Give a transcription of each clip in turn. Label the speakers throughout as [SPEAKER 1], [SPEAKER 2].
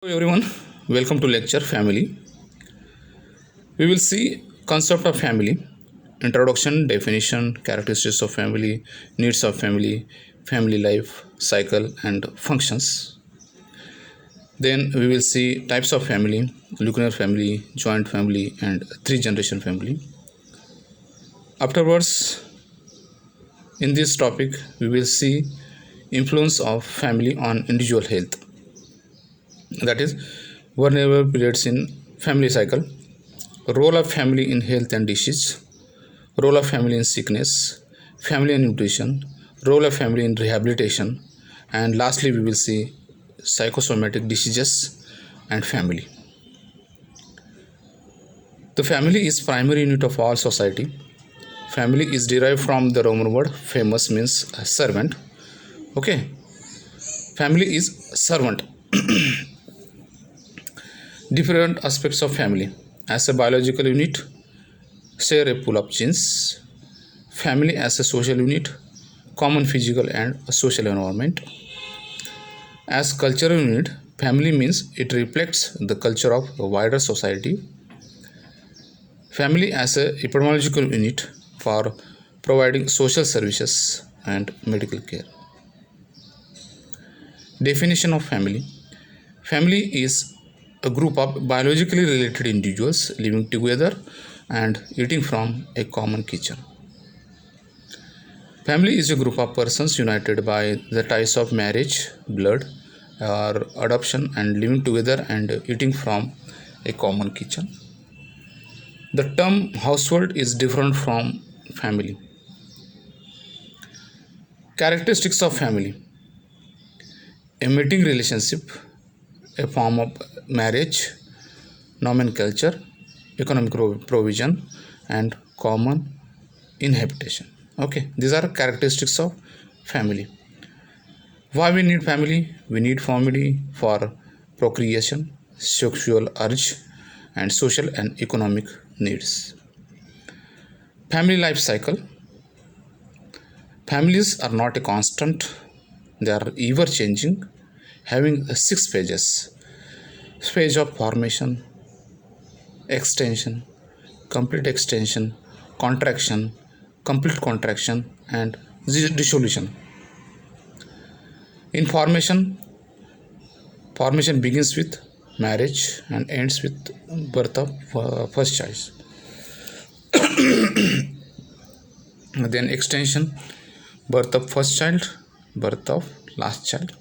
[SPEAKER 1] Hello everyone, welcome to lecture family. We will see concept of family, introduction, definition, characteristics of family, needs of family, family life cycle and functions. Then we will see types of family, nuclear family, joint family and three generation family. Afterwards, in this topic we will see influence of family on individual health, that is vulnerable periods in family cycle, role of family in health and disease, role of family in sickness, family and nutrition, role of family in rehabilitation, and lastly we will see psychosomatic diseases and family. The family is primary unit of all society. Family is derived from the Roman word famous, means servant. Okay, family is servant. Different aspects of family: as a biological unit, share a pool of genes; family as a social unit, common physical and social environment; as cultural unit, family means it reflects the culture of a wider society; family as a epidemiological unit for providing social services and medical care. Definition of family: family is a group of biologically related individuals living together and eating from a common kitchen. Family is a group of persons united by the ties of marriage, blood, or adoption and living together and eating from a common kitchen. The term household is different from family. Characteristics of family: a mating relationship, a form of marriage, nomenclature, economic provision, and common inhabitation. Okay, these are characteristics of family. Why we need family? We need family for procreation, sexual urge, and social and economic needs. Family life cycle: families are not a constant, they are ever changing, having six phases: phase of formation, extension, complete extension, contraction, complete contraction, and dissolution. In formation begins with marriage and ends with birth of first child. Then extension, birth of first child, birth of last child.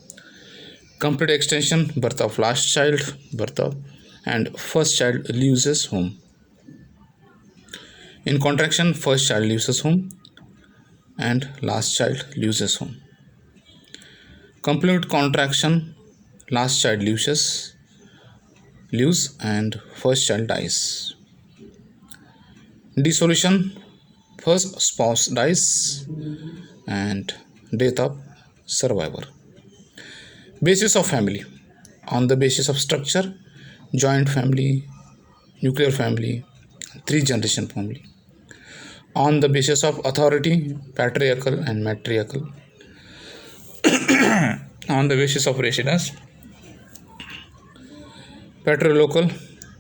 [SPEAKER 1] Complete extension, birth of last child, birth of and first child leaves his home. In contraction, first child leaves his home and last child leaves his home. Complete contraction, last child leaves and first child dies. Dissolution, first spouse dies and death of survivor. Basis of family: on the basis of structure, joint family, nuclear family, three generation family. On the basis of authority, patriarchal and matriarchal. On the basis of residence, patrilocal,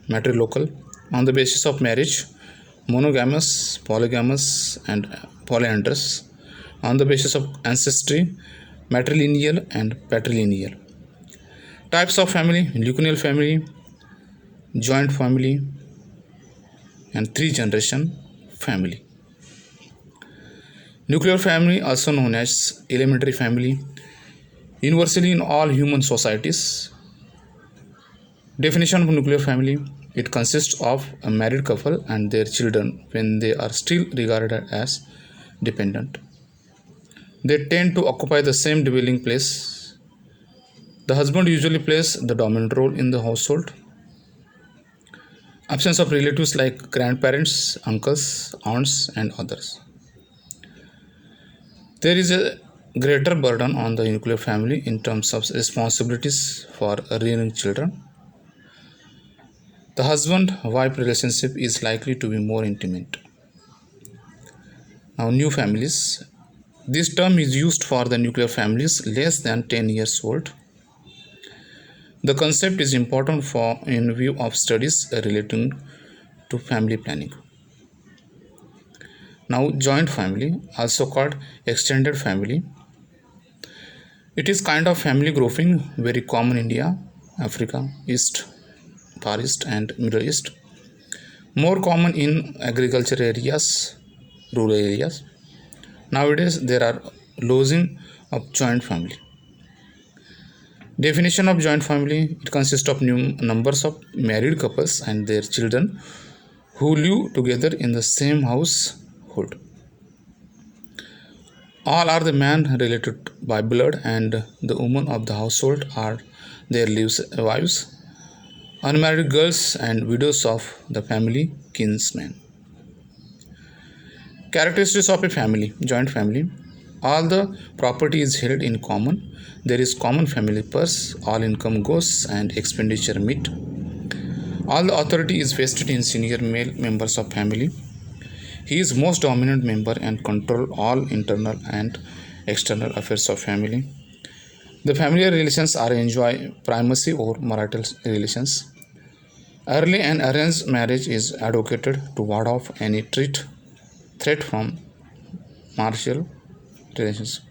[SPEAKER 1] matrilocal. On the basis of marriage, monogamous, polygamous, and polyandrous. On the basis of ancestry, matrilineal and patrilineal. Types of family: nuclear family, joint family, and three generation family. Nuclear family, also known as elementary family, universally in all human societies. Definition of nuclear family: it consists of a married couple and their children when they are still regarded as dependent. They tend to occupy the same dwelling place. The husband usually plays the dominant role in the household. Absence of relatives like grandparents, uncles, aunts, and others. There is a greater burden on the nuclear family in terms of responsibilities for rearing children. The husband-wife relationship is likely to be more intimate. Now, new families. This term is used for the nuclear families less than 10 years old. The concept is important for in view of studies relating to family planning. Now, joint family, also called extended family, it is kind of family grouping very common in India, Africa, East, Far East and Middle East. More common in agriculture areas, rural areas. Nowadays there are losing of joint family. Definition of joint family, it consists of numbers of married couples and their children who live together in the same household. All are the men related by blood and the women of the household are their wives, unmarried girls and widows of the family kinsmen. Characteristics of a family, joint family. All the property is held in common. There is common family purse. All income goes and expenditure meet. All the authority is vested in senior male members of family. He is most dominant member and control all internal and external affairs of family. The familiar relations are enjoy primacy over marital relations. Early and arranged marriage is advocated to ward off any threat from marital relations.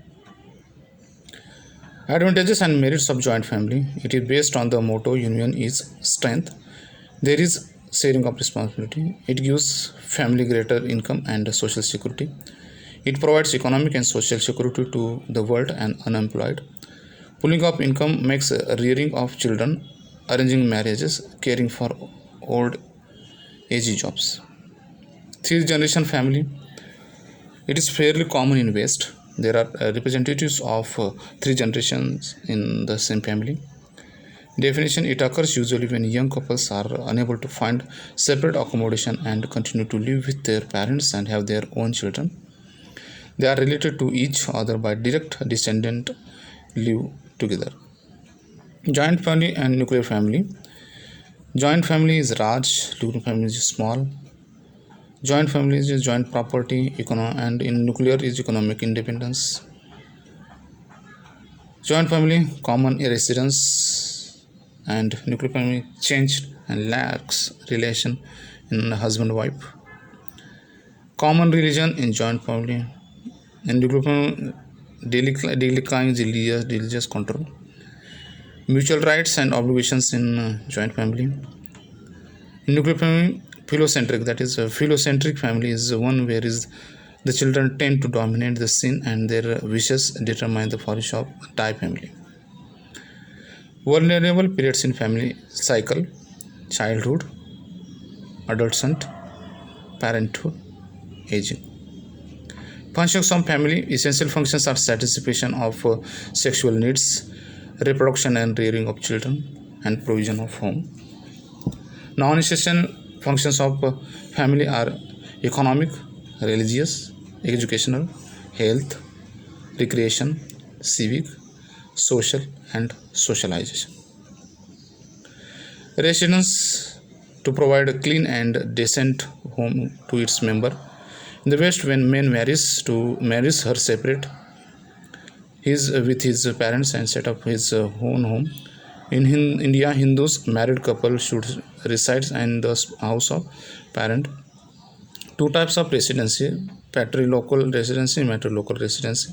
[SPEAKER 1] Advantages and merits of joint family. It is based on the motto union is strength. There is sharing of responsibility. It gives family greater income and social security. It provides economic and social security to the world and unemployed. Pooling of income makes rearing of children, arranging marriages, caring for old age jobs. Three generation family. It is fairly common in West. There are representatives of three generations in the same family. Definition, it occurs usually when young couples are unable to find separate accommodation and continue to live with their parents and have their own children. They are related to each other by direct descendant, live together. Joint family and nuclear family. Joint family is large, nuclear family is small. Joint family is joint property, and in nuclear is economic independence. Joint family, common residence, and nuclear family changed and lacks relation in husband-wife. Common religion in joint family. In nuclear family, daily kinds religious control. Mutual rights and obligations in joint family. In nuclear family, philocentric, that is a philocentric family is one where is the children tend to dominate the scene and their wishes determine the flourish of entire family. Vulnerable periods in family cycle: childhood, adolescent, parenthood, aging. Functions of family. Essential functions are satisfaction of sexual needs, reproduction and rearing of children, and provision of home. Non-essential functions of family are economic, religious, educational, health, recreation, civic, social, and socialization. Residence, to provide a clean and decent home to its member. In the West, when man marries her separate, he is with his parents and set up his own home. In India, Hindus, married couple should reside in the house of parent. Two types of residency: patrilocal residency, matrilocal residency.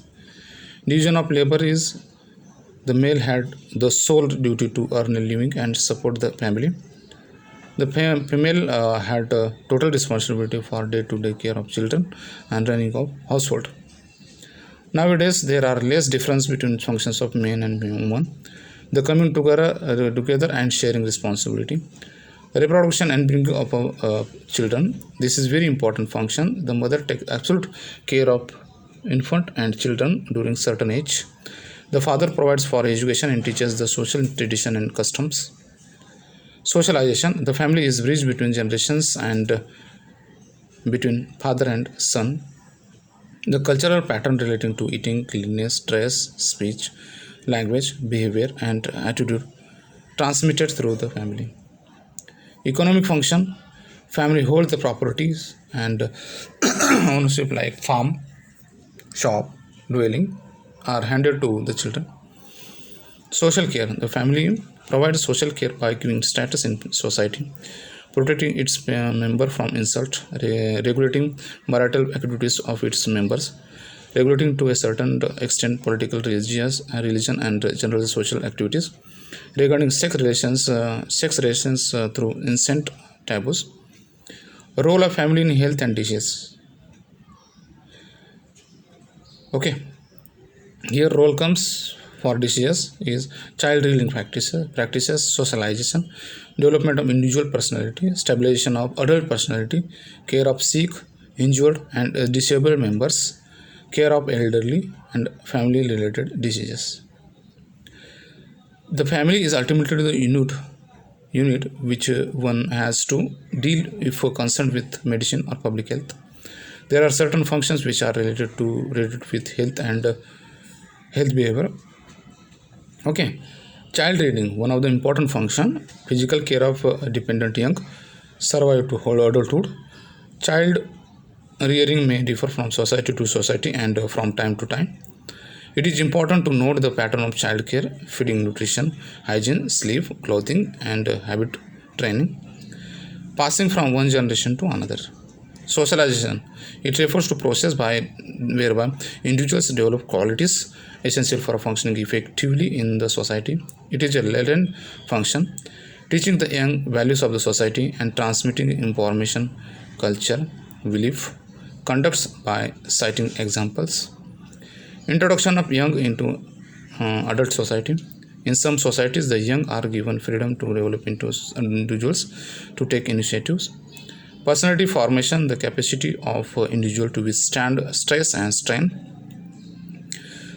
[SPEAKER 1] Division of labor is the male had the sole duty to earn a living and support the family. The female had total responsibility for day-to-day care of children and running of household. Nowadays, there are less difference between functions of men and women. The coming together and sharing responsibility. Reproduction and bringing up children. This is very important function. The mother takes absolute care of infant and children during certain age. The father provides for education and teaches the social tradition and customs. Socialization. The family is bridge between generations and between father and son. The cultural pattern relating to eating, cleanliness, dress, speech, language, behavior, and attitude transmitted through the family. Economic function. Family hold the properties and ownership like farm, shop, dwelling are handed to the children. Social care. The family provides social care by giving status in society, protecting its member from insult, regulating marital activities of its members, regulating to a certain extent political, religion and general social activities, regarding sex relations through incest taboos, role of family in health and disease. Okay, here role comes for diseases is child rearing practices, socialization, development of individual personality, stabilization of adult personality, care of sick, injured and disabled members, care of elderly and family related diseases. The family is ultimately the unit which one has to deal if concerned with medicine or public health. There are certain functions which are related with health and health behavior. Okay, child rearing, one of the important function, physical care of dependent young, survive to whole adulthood. Child rearing may differ from society to society and from time to time. It is important to note the pattern of child care, feeding, nutrition, hygiene, sleep, clothing, and habit training, passing from one generation to another. Socialization, it refers to process whereby individuals develop qualities essential for functioning effectively in the society. It is a latent function, teaching the young values of the society and transmitting information, culture, belief, conducts by citing examples. Introduction of young into adult society. In some societies, the young are given freedom to develop into individuals to take initiatives. Personality formation, the capacity of individual to withstand stress and strain.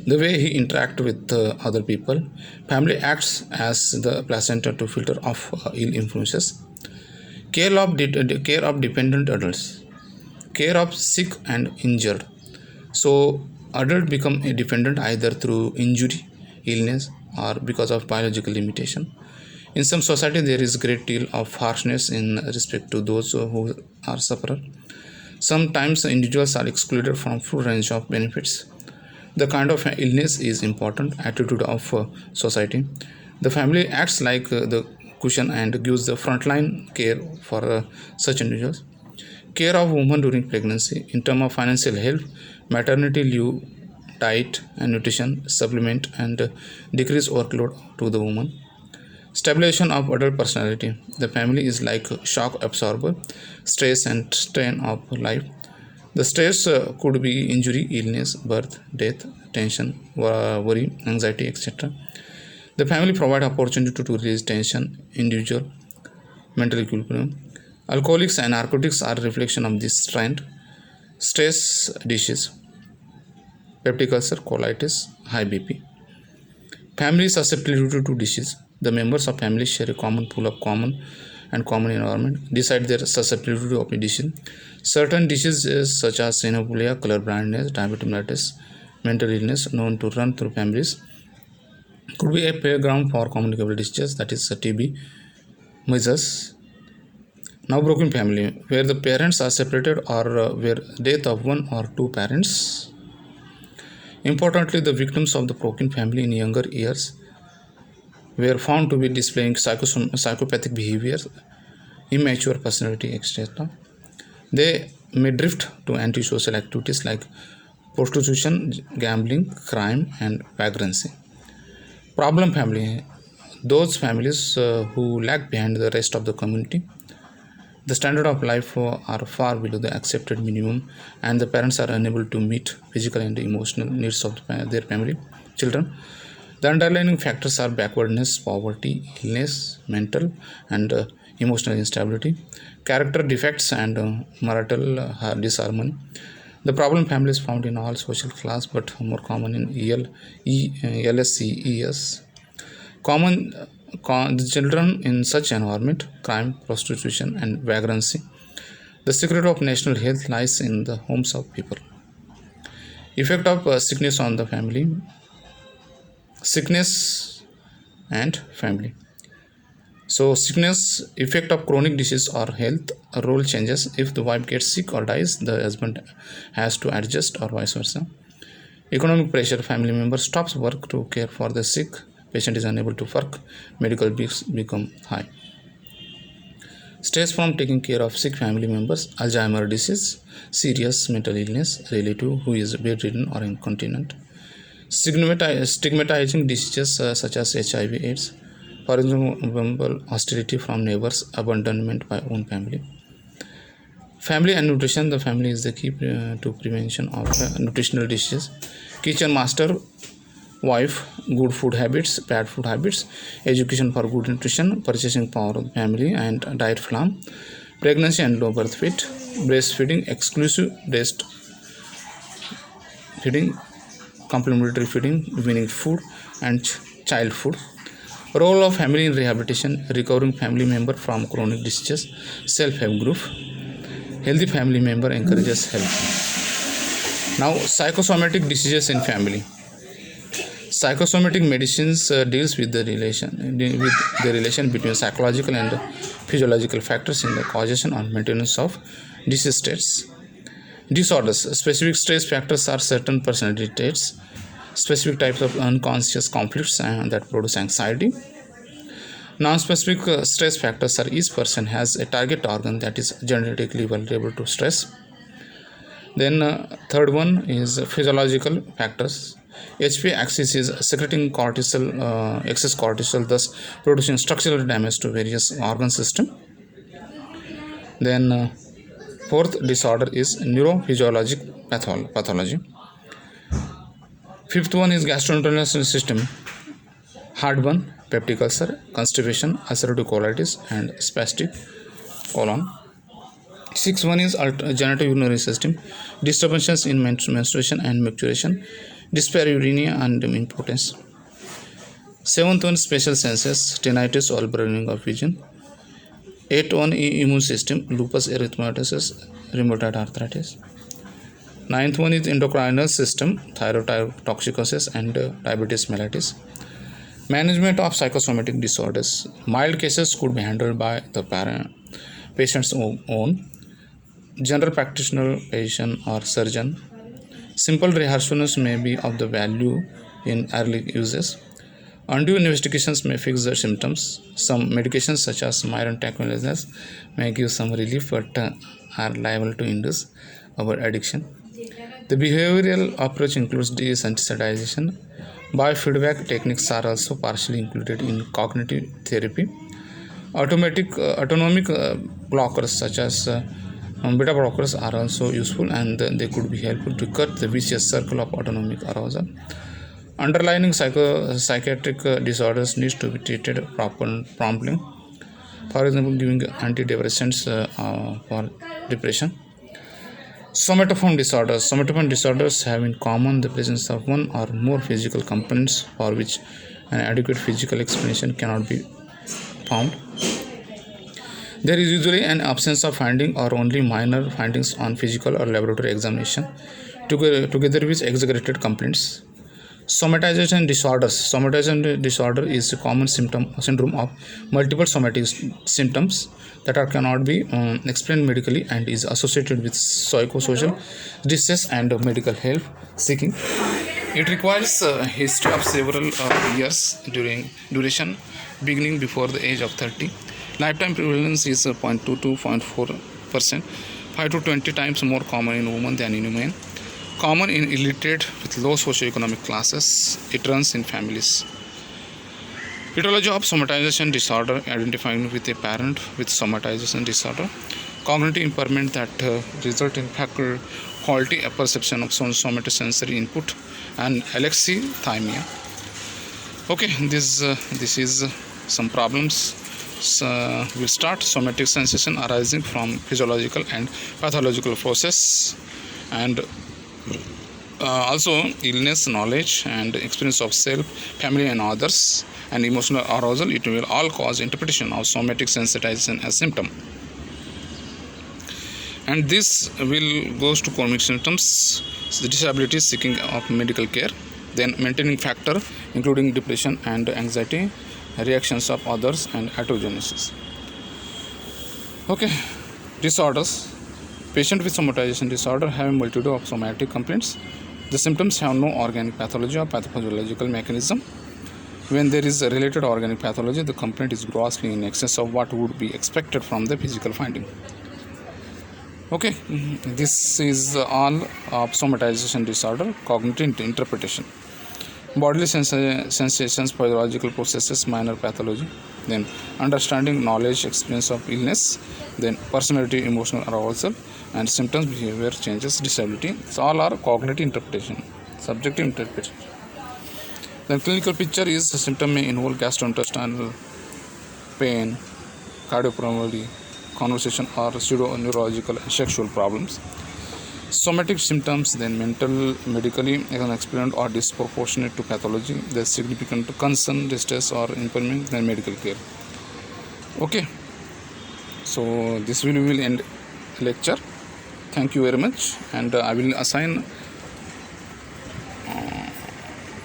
[SPEAKER 1] The way he interacts with other people. Family acts as the placenta to filter off ill influences. Care of dependent adults. Care of sick and injured. So adult become a dependent either through injury, illness, or because of biological limitation. In some society, there is a great deal of harshness in respect to those who are sufferer. Sometimes individuals are excluded from full range of benefits. The kind of illness is important attitude of society. The family acts like the cushion and gives the frontline care for such individuals. Care of women during pregnancy in terms of financial help, maternity leave, diet and nutrition, supplement and decrease workload to the woman. Stabilization of adult personality. The family is like a shock absorber, stress and strain of life. The stress could be injury, illness, birth, death, tension, worry, anxiety, etc. The family provide opportunity to release tension, individual, mental equilibrium. Alcoholics and narcotics are reflection of this trend. Stress disease, peptic ulcer, colitis, high BP. Family susceptibility to disease. The members of family share a common pool of common environment, decide their susceptibility of a disease. Certain diseases such as xenophobia, color blindness, diabetes mellitus, mental illness known to run through families could be a playground for communicable diseases, that is TB, measles. Now broken family, where the parents are separated or where death of one or two parents. Importantly, the victims of the broken family in younger years were found to be displaying psychopathic behavior, immature personality, etc. They may drift to antisocial activities like prostitution, gambling, crime, and vagrancy. Problem family, those families who lag behind the rest of the community. The standard of life are far below the accepted minimum, and the parents are unable to meet physical and emotional needs of their family children. The underlying factors are backwardness, poverty, illness, mental and emotional instability, character defects, and marital disharmony. The problem family is found in all social class, but more common in LSCES. The children in such environment, crime, prostitution, and vagrancy. The secret of national health lies in the homes of people. Effect of sickness on the family. Sickness and family. So sickness, effect of chronic disease or health, role changes. If the wife gets sick or dies, the husband has to adjust or vice versa. Economic pressure, family member stops work to care for the sick patient is unable to work, medical bills become high. Stress from taking care of sick family members, Alzheimer's disease, serious mental illness, relative who is bedridden or incontinent, stigmatizing diseases such as HIV/AIDS, for example, hostility from neighbors, abandonment by own family. Family and nutrition. The family is the key to prevention of nutritional diseases. Kitchen master, wife, good food habits, bad food habits, education for good nutrition, purchasing power of family and diet plan, pregnancy and low birth weight, breastfeeding, exclusive breast feeding, complementary feeding, weaning food and child food. Role of family in rehabilitation, recovering family member from chronic diseases, self-help group. Healthy family member encourages health. Now, psychosomatic diseases in family. Psychosomatic medicines deals with the relation between psychological and physiological factors in the causation or maintenance of disease states. Disorders. Specific stress factors are certain personality traits, specific types of unconscious conflicts that produce anxiety. Non-specific stress factors are each person has a target organ that is genetically vulnerable to stress. Then third one is physiological factors. HPA axis is secreting cortisol, excess cortisol, thus producing structural damage to various organ system. Then fourth disorder is neurophysiologic pathology. Fifth one is gastrointestinal system. Heartburn, peptic ulcer, constipation, ulcerative colitis, and spastic colon. Sixth one is genitourinary system. Disturbances in menstruation and micturition, dyspareunia and impotence. Seventh one, special senses, tinnitus or blurring of vision. Eighth one, immune system, lupus erythematosus, rheumatoid arthritis. Ninth one is endocrinal system, thyrotoxicosis and diabetes mellitus. Management of psychosomatic disorders. Mild cases could be handled by the patient's own, general practitioner, patient or surgeon. Simple rehearsals may be of the value in early uses. Undue investigations may fix the symptoms. Some medications such as mild tranquilizers may give some relief but are liable to induce our addiction. The behavioral approach includes desensitization. Biofeedback techniques are also partially included in cognitive therapy. Autonomic blockers such as beta blockers are also useful and they could be helpful to cut the vicious circle of autonomic arousal. Underlying psychiatric disorders needs to be treated promptly. For example, giving antidepressants for depression. Somatoform disorders. Somatoform disorders have in common the presence of one or more physical components for which an adequate physical explanation cannot be found. There is usually an absence of finding or only minor findings on physical or laboratory examination, together with exaggerated complaints. Somatization disorders. Somatization disorder is a common syndrome of multiple somatic symptoms that cannot be explained medically and is associated with psychosocial distress and medical help seeking. It requires a history of several years duration beginning before the age of 30. Lifetime prevalence is 0.2 to 0.4%, 5 to 20 times more common in women than in men. Common in illiterate with low socioeconomic classes. It runs in families. Etiology of somatization disorder, identifying with a parent with somatization disorder. Cognitive impairment that result in faculty perception of somatosensory input and alexithymia. Okay, this is some problems. We'll start. Somatic sensation arising from physiological and pathological process, and also illness, knowledge and experience of self, family and others, and emotional arousal. It will all cause interpretation of somatic sensitization as symptom, and this will goes to chronic symptoms, the disability seeking of medical care, then maintaining factor including depression and anxiety, reactions of others and heterogenesis. Okay, disorders. Patient with somatization disorder have a multitude of somatic complaints. The symptoms have no organic pathology or pathophysiological mechanism. When there is a related organic pathology, the complaint is grossly in excess of what would be expected from the physical finding. Okay, this is all of somatization disorder, cognitive interpretation. Bodily sensations, physiological processes, minor pathology, then understanding, knowledge, experience of illness, then personality, emotional arousal, and symptoms, behavior changes, disability. So all are cognitive interpretation, subjective interpretation. Then clinical picture is the symptom may involve gastrointestinal pain, cardiopulmonary, conversation or pseudo-neurological and sexual problems. Somatic symptoms, then medically unexplained or disproportionate to pathology, there's significant concern, distress or impairment, then medical care. Okay, so this will end lecture. Thank you very much, and I will assign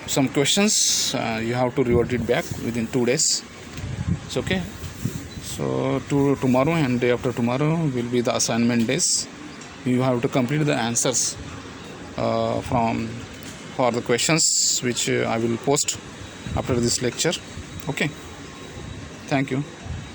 [SPEAKER 1] some questions. You have to revert it back within 2 days. It's okay. So tomorrow and day after tomorrow will be the assignment days. You have to complete the answers for the questions which I will post after this lecture. Okay, thank you.